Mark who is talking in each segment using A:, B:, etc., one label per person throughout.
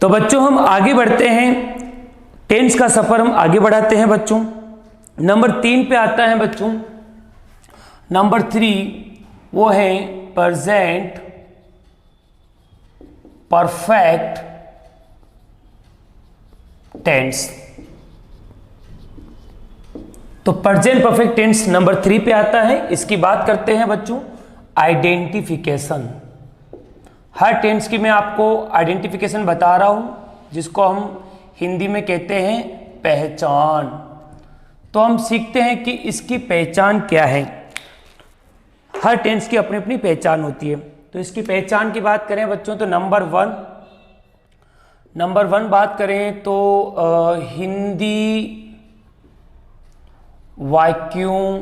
A: तो बच्चों हम आगे बढ़ते हैं, टेंस का सफर हम आगे बढ़ाते हैं बच्चों। नंबर 3 पे आता है बच्चों, नंबर 3 वो है प्रेजेंट परफेक्ट टेंस। तो प्रेजेंट परफेक्ट टेंस नंबर 3 पे आता है। इसकी बात करते हैं बच्चों आइडेंटिफिकेशन। हर टेंस की मैं आपको आइडेंटिफिकेशन बता रहा हूं, जिसको हम हिंदी में कहते हैं पहचान। तो हम सीखते हैं कि इसकी पहचान क्या है। हर टेंस की अपनी अपनी पहचान होती है। तो इसकी पहचान की बात करें बच्चों तो नंबर वन बात करें तो हिंदी वाक्यों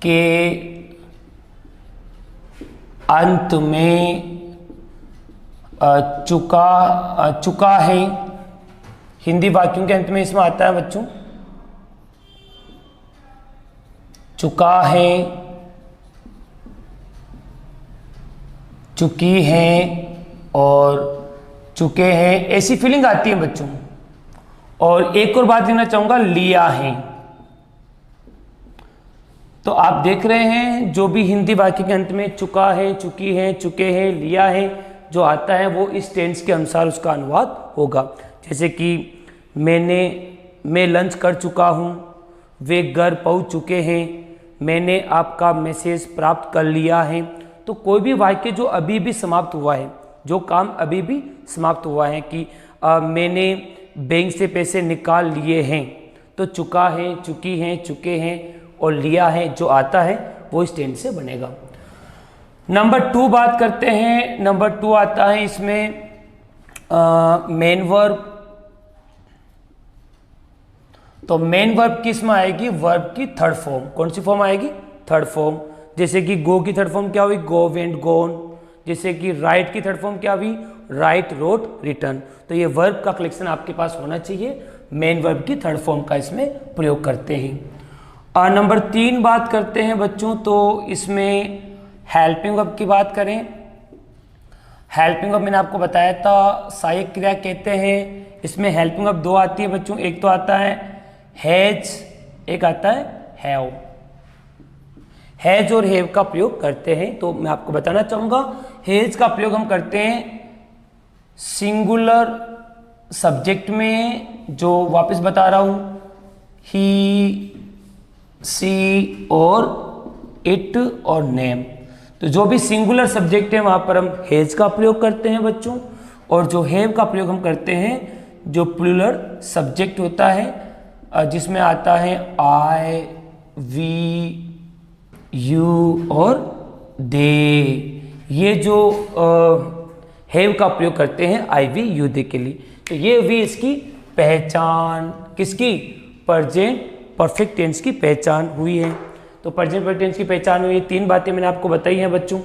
A: के अंत में चुका है। हिंदी वाक्यों के अंत में इसमें आता है बच्चों चुका है, चुकी है और चुके हैं, ऐसी फीलिंग आती है बच्चों। और एक और बात लेना चाहूंगा, लिया है। तो आप देख रहे हैं जो भी हिंदी वाक्य के अंत में चुका है, चुकी है, चुके हैं, लिया है जो आता है वो इस टेंस के अनुसार उसका अनुवाद होगा। जैसे कि मैं लंच कर चुका हूं, वे घर पहुंच चुके हैं, मैंने आपका मैसेज प्राप्त कर लिया है। तो कोई भी वाक्य जो अभी भी समाप्त हुआ है, जो काम अभी भी समाप्त हुआ है कि मैंने बैंक से पैसे निकाल लिए हैं, तो चुका है, चुकी हैं, चुके हैं और लिया है जो आता है वो इस टेंस से बनेगा। नंबर 2 बात करते हैं। नंबर 2 आता है इसमें मेन वर्ब। तो मेन वर्ब किस में आएगी? वर्ब की थर्ड फॉर्म। कौन सी फॉर्म आएगी? Third form. जैसे कि गो की थर्ड फॉर्म क्या हुई? Go, went, gone. जैसे कि राइट की थर्ड फॉर्म क्या हुई? Write, wrote, written. तो ये वर्ब का कलेक्शन आपके पास होना चाहिए। मेन वर्ब की थर्ड फॉर्म का इसमें प्रयोग करते हैं। नंबर 3 बात करते हैं बच्चों तो इसमें हेल्पिंग वर्ब की बात करें। हेल्पिंग वर्ब मैंने आपको बताया था सहायक क्रिया कहते हैं। इसमें हेल्पिंग वर्ब 2 आती है बच्चों। एक तो आता है हैज, एक आता है हैव। हैज और हैव का प्रयोग करते हैं। तो मैं आपको बताना चाहूंगा हैज का प्रयोग हम करते हैं सिंगुलर सब्जेक्ट में, जो वापस बता रहा हूं, ही, सी और इट और नेम। तो जो भी सिंगुलर सब्जेक्ट है वहां पर हम हैज का प्रयोग करते हैं बच्चों। और जो हैव का प्रयोग हम करते हैं जो प्लूरल सब्जेक्ट होता है, जिसमें आता है आई, वी, यू और दे। ये जो हैव का प्रयोग करते हैं आई, वी, यू, दे के लिए। तो ये भी इसकी पहचान, किसकी? प्रेजेंट परफेक्ट टेंस की पहचान हुई है। तो प्रेजेंट परफेक्ट टेंस की पहचान हुई है। 3 बातें मैंने आपको बताई हैं बच्चों।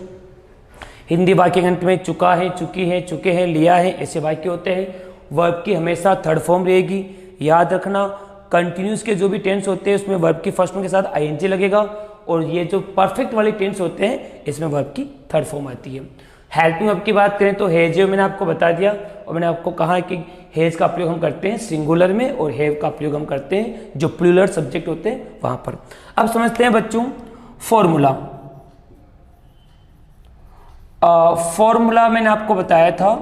A: हिंदी वाक्य के अंत में चुका है, चुकी है, चुके हैं, लिया है, ऐसे वाक्य होते हैं। वर्ब की हमेशा थर्ड फॉर्म रहेगी। याद रखना कंटिन्यूस के जो भी टेंस होते हैं उसमें वर्ब की फर्स्ट फॉर्म के साथ आईएनजी लगेगा। और ये जो परफेक्ट वाले टेंस होते हैं इसमें वर्ब की थर्ड फॉर्म आती है। हेल्पिंग वर्ब की बात करें तो हैज मैंने आपको बता दिया। और मैंने आपको कहा कि हैज का प्रयोग हम करते हैं सिंगुलर में और हैव का प्रयोग हम करते हैं जो प्लूरल सब्जेक्ट होते हैं वहां पर। अब समझते हैं बच्चों फॉर्मूला। फॉर्मूला मैंने आपको बताया था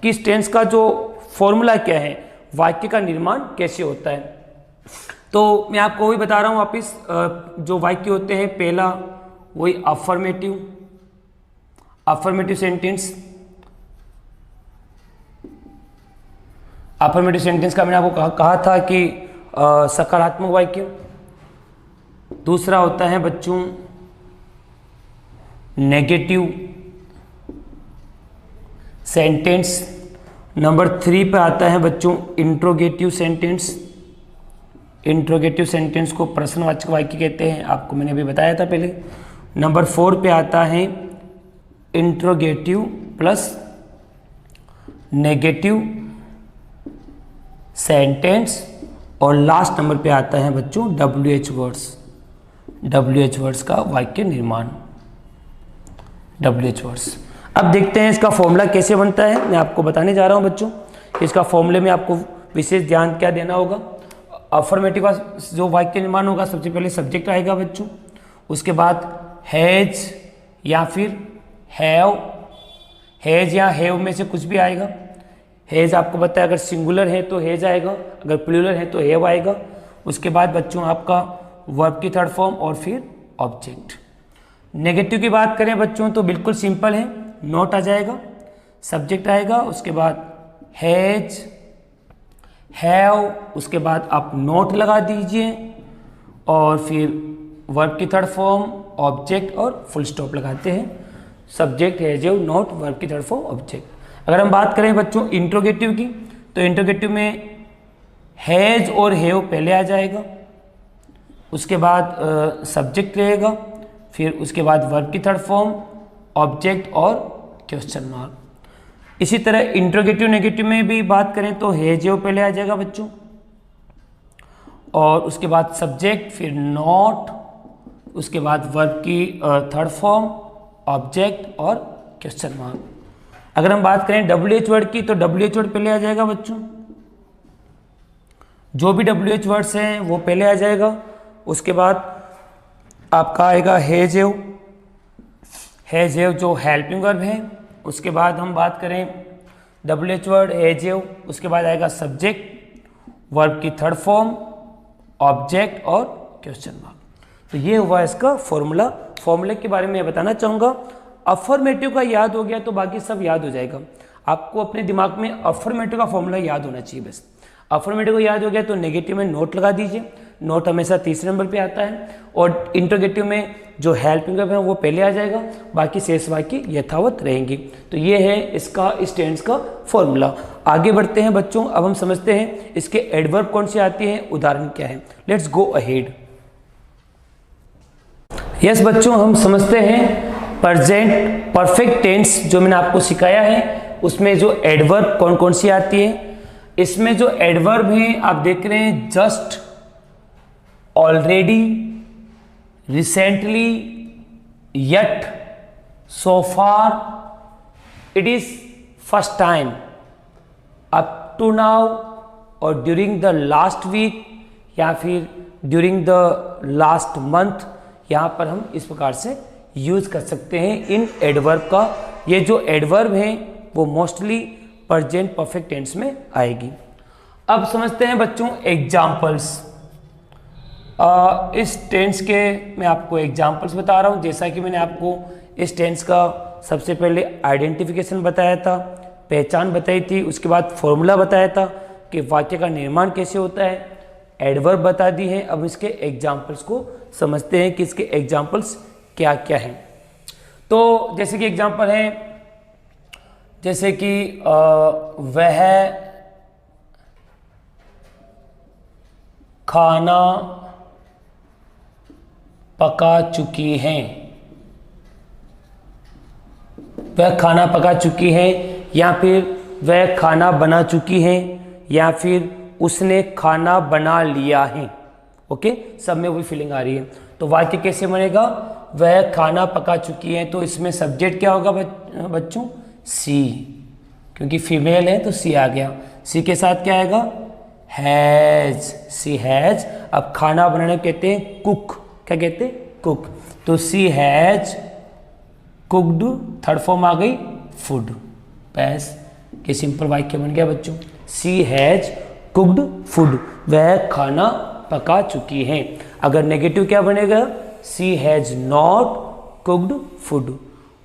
A: कि इस टेंस का जो फॉर्मूला क्या है, वाक्य का निर्माण कैसे होता है। तो मैं आपको वही बता रहा हूं वापिस। जो वाक्य होते हैं पहला वही अफर्मेटिव सेंटेंस। अफर्मेटिव सेंटेंस का मैंने आपको कहा था कि सकारात्मक वाक्य। दूसरा होता है बच्चों नेगेटिव सेंटेंस। नंबर 3 पे आता है बच्चों इंट्रोगेटिव सेंटेंस। इंट्रोगेटिव सेंटेंस को प्रश्नवाचक वाक्य कहते हैं, आपको मैंने अभी बताया था पहले। नंबर 4 पे आता है इंट्रोगेटिव प्लस नेगेटिव सेंटेंस। और लास्ट नंबर पे आता है बच्चों WH वर्ड्स। WH वर्ड्स का वाक्य निर्माण, WH वर्ड्स। अब देखते हैं इसका फॉर्मूला कैसे बनता है। मैं आपको बताने जा रहा हूं बच्चों, इसका फॉर्मूले में आपको विशेष ध्यान क्या देना होगा। अफर्मेटिव का जो वाक्य निर्माण होगा, सबसे पहले सब्जेक्ट आएगा बच्चों, उसके बाद हैज या फिर हैव, हैज या हैव में से कुछ भी आएगा। हैज आपको पता है अगर सिंगुलर है तो हैज आएगा, अगर प्लूरल है तो हैव आएगा। उसके बाद बच्चों आपका वर्ब की थर्ड फॉर्म और फिर ऑब्जेक्ट। नेगेटिव की बात करें बच्चों तो बिल्कुल सिंपल है, नॉट आ जाएगा, सब्जेक्ट आएगा, उसके बाद हैज, हैव, उसके बाद आप नॉट लगा दीजिए और फिर वर्ब की थर्ड फॉर्म, ऑब्जेक्ट और फुल स्टॉप लगाते हैं। Subject, has, have, not, verb की थर्ड फॉर्म, ऑब्जेक्ट। अगर हम बात करें बच्चों इंट्रोगेटिव की, तो इंट्रोगेटिव में हैज और हैव पहले आ जाएगा, उसके बाद सब्जेक्ट रहेगा, फिर उसके बाद वर्ब की थर्ड फॉर्म, ऑब्जेक्ट और क्वेश्चन मार्क। इसी तरह इंट्रोगेटिव नेगेटिव में भी बात करें तो हैज हैव पहले आ जाएगा बच्चों, और उसके बाद सब्जेक्ट, फिर नॉट, उसके बाद वर्ब की थर्ड फॉर्म, ऑब्जेक्ट और क्वेश्चन मार्क। अगर हम बात करें WH वर्ड की तो WH वर्ड पहले आ जाएगा बच्चों, जो भी WH वर्ड्स हैं वो पहले आ जाएगा। उसके बाद आपका आएगा हैज हैव, हैज हैव जो हेल्पिंग वर्ब है। उसके बाद हम बात करें WH वर्ड हैज हैव, उसके बाद आएगा सब्जेक्ट, वर्ब की थर्ड फॉर्म, ऑब्जेक्ट और क्वेश्चन मार्क। तो ये हुआ इसका फॉर्मूला। फॉर्मूले के बारे में मैं बताना चाहूँगा, अफर्मेटिव का याद हो गया तो बाकी सब याद हो जाएगा। आपको अपने दिमाग में अफर्मेटिव का फॉर्मूला याद होना चाहिए बस। अफर्मेटिव को याद हो गया तो नेगेटिव में नोट लगा दीजिए, नोट हमेशा तीसरे नंबर पे आता है, और इंट्रोगेटिव में जो हेल्पिंग वर्ब है वो पहले आ जाएगा, बाकी शेष वाक्य यथावत रहेंगे। तो ये है इसका इस टेंस का फॉर्मूला। आगे बढ़ते हैं बच्चों, अब हम समझते हैं इसके एडवर्ब कौन से आते हैं, उदाहरण क्या है। Let's go ahead. यस बच्चों, हम समझते हैं प्रेजेंट परफेक्ट टेंस जो मैंने आपको सिखाया है उसमें जो एडवर्ब कौन कौन सी आती है। इसमें जो एडवर्ब है आप देख रहे हैं just, already, recently, yet, so far, it is first time, up to now और ड्यूरिंग द लास्ट वीक या फिर ड्यूरिंग द लास्ट मंथ। यहाँ पर हम इस प्रकार से यूज कर सकते हैं इन एडवर्ब का। ये जो एडवर्ब हैं वो मोस्टली प्रेजेंट परफेक्ट टेंस में आएगी। अब समझते हैं बच्चों एग्जाम्पल्स। इस टेंस के मैं आपको एग्जाम्पल्स बता रहा हूँ। जैसा कि मैंने आपको इस टेंस का सबसे पहले आइडेंटिफिकेशन बताया था, पहचान बताई थी, उसके बाद फॉर्मूला बताया था कि वाक्य का निर्माण कैसे होता है, एडवर्ब बता दी है। अब इसके एग्जाम्पल्स को समझते हैं कि इसके एग्जाम्पल्स क्या क्या हैं। तो जैसे कि एग्जाम्पल है, जैसे कि वह खाना पका चुकी हैं, वह खाना पका चुकी हैं, या फिर वह खाना बना चुकी हैं, या फिर उसने खाना बना लिया है। ओके, सब में वही फीलिंग आ रही है। तो वाक्य कैसे बनेगा, वह खाना पका चुकी है, तो इसमें सब्जेक्ट क्या होगा बच्चों, सी, क्योंकि फीमेल है तो सी आ गया। सी के साथ क्या आएगा, हैज, सी हैज। अब खाना बनाने कहते हैं कुक, क्या कहते हैं, कुक। तो सी हैज कुकड, थर्ड फॉर्म आ गई फूड, पैस के सिंपल वाक्य बन गया बच्चों, सी हैज कुकड फूड, वह खाना पका चुकी हैं। अगर नेगेटिव क्या बनेगा, सी हैज नॉट कुकड फूड।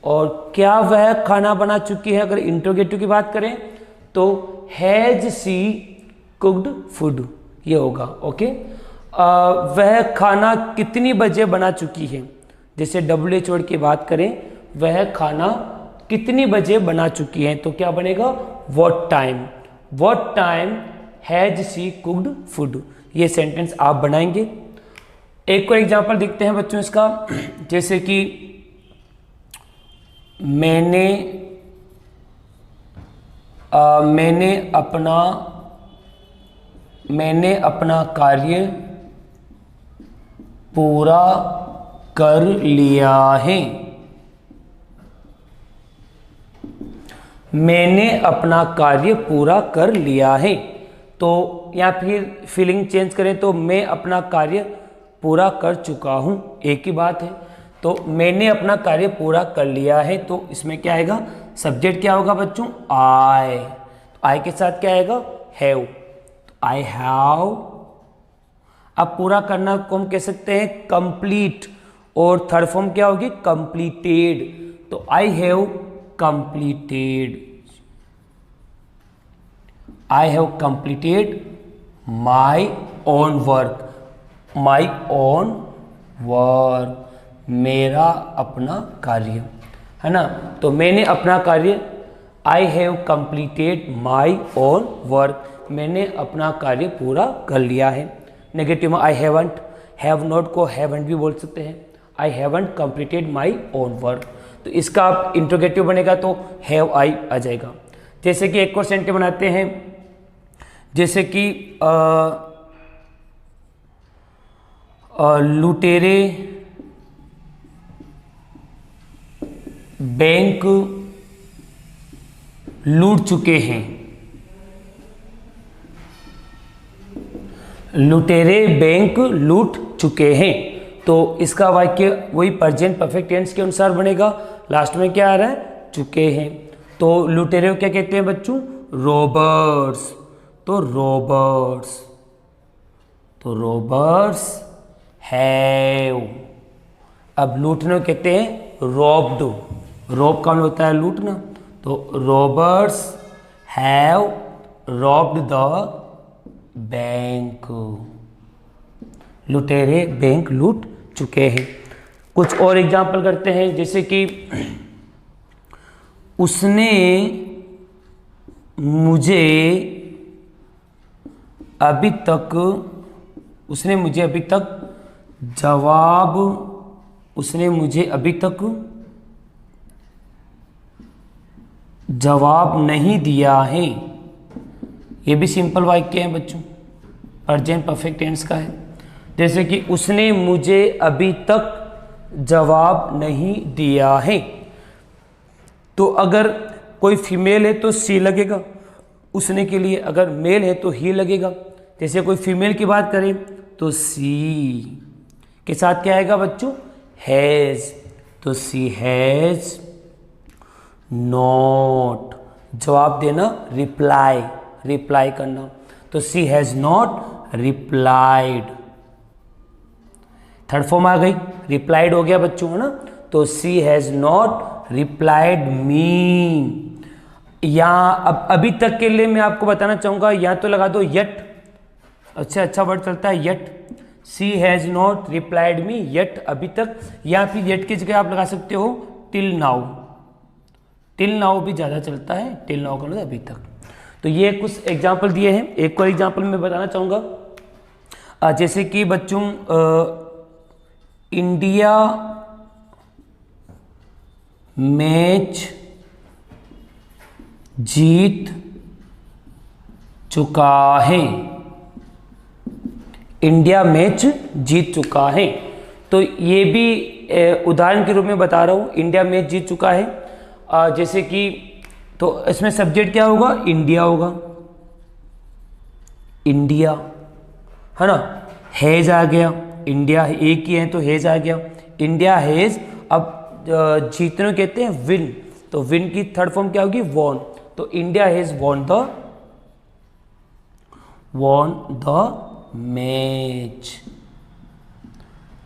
A: और क्या वह खाना बना चुकी है, अगर इंट्रोगेटिव की बात करें तो हैज सी कुकड फूड, ये होगा। ओके, वह खाना कितनी बजे बना चुकी है। जैसे WH वर्ड की बात करें, वह खाना कितनी बजे बना चुकी है, तो क्या बनेगा, what time, what time has she cooked food. ये सेंटेंस आप बनाएंगे। एक और एग्जांपल देखते हैं बच्चों इसका, जैसे कि मैंने अपना कार्य पूरा कर लिया है। मैंने अपना कार्य पूरा कर लिया है। तो या फिर फीलिंग चेंज करें तो मैं अपना कार्य पूरा कर चुका हूँ, एक ही बात है। तो मैंने अपना कार्य पूरा कर लिया है, तो इसमें क्या आएगा, सब्जेक्ट क्या होगा बच्चों, आई। आई के साथ क्या आएगा, हैव। I have. अब पूरा करना को हम कह सकते हैं कंप्लीट, और थर्ड फॉर्म क्या होगी, कंप्लीटेड। तो I have completed, I have completed my own work, my own work, मेरा अपना कार्य, है ना। तो मैंने अपना कार्य, I have completed my own work, मैंने अपना कार्य पूरा कर लिया है। नेगेटिव में आई हैवंट, हैव नॉट को हैवंट भी बोल सकते हैं। I haven't completed my own work, तो इसका आप इंट्रोगेटिव बनेगा तो हैव आई आ जाएगा। जैसे कि एक और सेंटेंस बनाते हैं, जैसे कि लुटेरे बैंक लूट चुके हैं, लुटेरे बैंक लूट चुके हैं। तो इसका वाक्य वही प्रेजेंट परफेक्ट टेंस के अनुसार बनेगा। लास्ट में क्या आ रहा है, चुके हैं। तो लुटेरे को क्या कहते हैं बच्चों, रॉबर्स। तो रॉबर्स, तो रॉबर्स हैव। अब लूटने को कहते हैं रॉब्ड, रॉब का मतलब होता है लूटना। तो robbers have robbed the bank, लुटेरे बैंक लूट चुके हैं। कुछ और एग्जाम्पल करते हैं, जैसे कि उसने मुझे अभी तक जवाब, उसने मुझे अभी तक जवाब नहीं दिया है। ये भी सिंपल वाक्य है बच्चों, प्रेजेंट परफेक्ट टेंस का है। जैसे कि उसने मुझे अभी तक जवाब नहीं दिया है। तो अगर कोई फीमेल है तो सी लगेगा उसने के लिए, अगर मेल है तो ही लगेगा। जैसे कोई फीमेल की बात करें तो सी के साथ क्या आएगा बच्चों, हैज़। तो सी हैज़ नॉट, जवाब देना, रिप्लाई, रिप्लाई करना। तो she has not replied, third form आ गई, रिप्लाइड हो गया बच्चों, है ना। तो she has not replied me. या अब अभी तक के लिए मैं आपको बताना चाहूँगा, या तो लगा दो यट, अच्छा वर्ड चलता है yet. She has not replied me yet, अभी तक। या फिर यट की जगह आप लगा सकते हो टिल नाउ, टिल नाउ भी ज़्यादा चलता है, टिल नाउ का मतलब अभी तक। तो ये कुछ एग्जाम्पल दिए हैं। एक और एग्जाम्पल मैं बताना चाहूँगा, जैसे कि बच्चों इंडिया मैच जीत चुका है, इंडिया मैच जीत चुका है। तो ये भी उदाहरण के रूप में बता रहा हूँ, इंडिया मैच जीत चुका है। जैसे कि तो इसमें सब्जेक्ट क्या होगा, इंडिया होगा, इंडिया, है ना। हैज आ गया, इंडिया एक ही है तो हैज आ गया, इंडिया हैज। अब जीतने कहते हैं विन, तो विन की थर्ड फॉर्म क्या होगी, वॉन। तो India has won the match.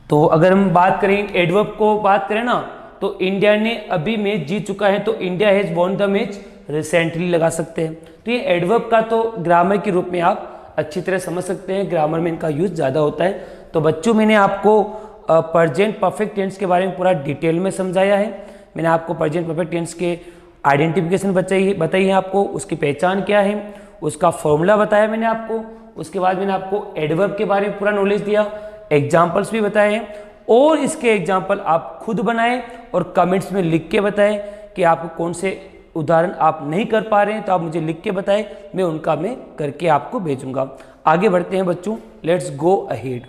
A: तो अगर हम बात करें एडवर्ब को बात करें ना, तो इंडिया ने अभी मैच जीत चुका है, तो India has won the match recently लगा सकते हैं। तो ये एडवर्ब का तो ग्रामर के रूप में आप अच्छी तरह समझ सकते हैं, ग्रामर में इनका यूज ज़्यादा होता है। तो बच्चों मैंने आपको प्रेजेंट परफेक्ट टेंस के बारे में पूरा डिटेल में समझाया है। मैंने आपको प्रेजेंट परफेक्ट टेंस के आइडेंटिफिकेशन बताई है, आपको उसकी पहचान क्या है, उसका फॉर्मूला बताया मैंने आपको। उसके बाद मैंने आपको एडवर्ब के बारे में पूरा नॉलेज दिया, एग्जाम्पल्स भी बताए हैं, और इसके एग्जाम्पल आप खुद बनाएं और कमेंट्स में लिख के बताएं कि आपको कौन से उदाहरण आप नहीं कर पा रहे हैं, तो आप मुझे लिख के बताएं, मैं उनका मैं करके आपको भेजूंगा। आगे बढ़ते हैं बच्चों, लेट्स गो अहेड।